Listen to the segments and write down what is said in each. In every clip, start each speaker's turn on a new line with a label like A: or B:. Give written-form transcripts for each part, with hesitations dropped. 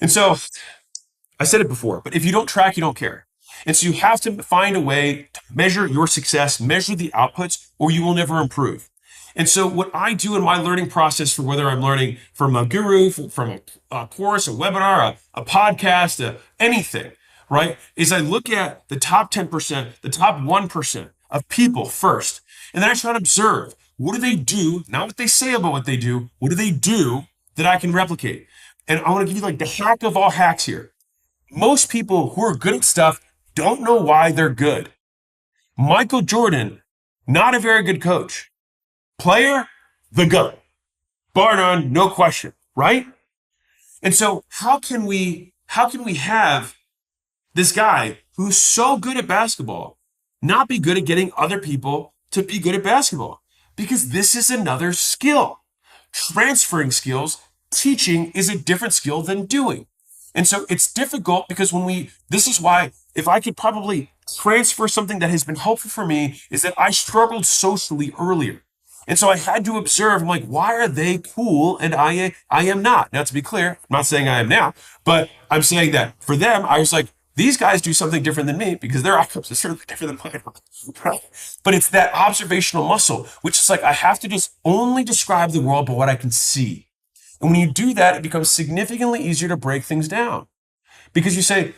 A: And so I said it before, but if you don't track, you don't care. And so you have to find a way to measure your success, measure the outputs, or you will never improve. And so what I do in my learning process, for whether I'm learning from a guru, from a course, a webinar, a podcast, anything, right, is I look at the top 10%, the top 1% of people first. And then I try to observe, what do they do? Not what they say about what they do. What do they do that I can replicate? And I want to give you like the hack of all hacks here. Most people who are good at stuff don't know why they're good. Michael Jordan, not a very good coach. Player, the GOAT. Bar none, no question, right? And so how can we have this guy who's so good at basketball not be good at getting other people to be good at basketball? Because this is another skill. Transferring skills, teaching is a different skill than doing. And so it's difficult because this is why if I could probably transfer something that has been helpful for me is that I struggled socially earlier. And so I had to observe, I'm like, why are they cool and I am not? Now, to be clear, I'm not saying I am now, but I'm saying that for them, I was like, these guys do something different than me because their outcomes are certainly different than mine. Right? But it's that observational muscle, which is like, I have to just only describe the world by what I can see. And when you do that, it becomes significantly easier to break things down. Because you say,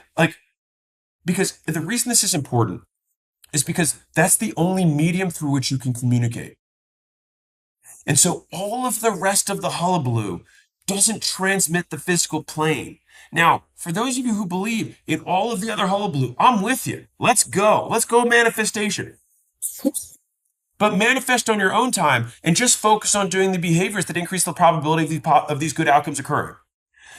A: because the reason this is important is because that's the only medium through which you can communicate. And so all of the rest of the hullabaloo doesn't transmit the physical plane. Now, for those of you who believe in all of the other hullabaloo, I'm with you. Let's go. Let's go manifestation. But manifest on your own time and just focus on doing the behaviors that increase the probability of these good outcomes occurring.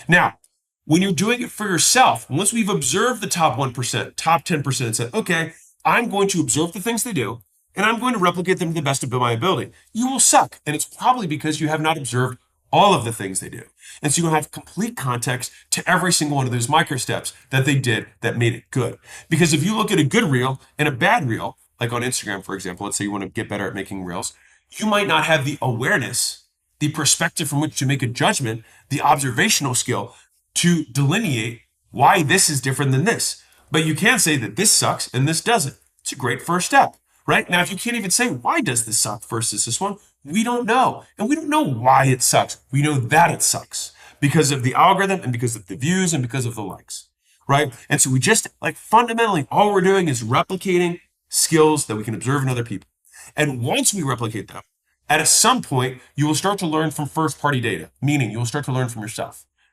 A: Now, when you're doing it for yourself, once we've observed the top 1%, top 10%, and said, okay, I'm going to observe the things they do, and I'm going to replicate them to the best of my ability, you will suck. And it's probably because you have not observed all of the things they do. And so you don't have complete context to every single one of those micro steps that they did that made it good. Because if you look at a good reel and a bad reel, like on Instagram, for example, let's say you want to get better at making reels, you might not have the awareness, the perspective from which to make a judgment, the observational skill to delineate why this is different than this. But you can say that this sucks and this doesn't. It's a great first step, right? Now, if you can't even say, why does this suck versus this one? We don't know. And we don't know why it sucks. We know that it sucks because of the algorithm and because of the views and because of the likes, right? And so we just fundamentally, all we're doing is replicating skills that we can observe in other people. And once we replicate them, at some point, you will start to learn from first-party data, meaning you will start to learn from yourself.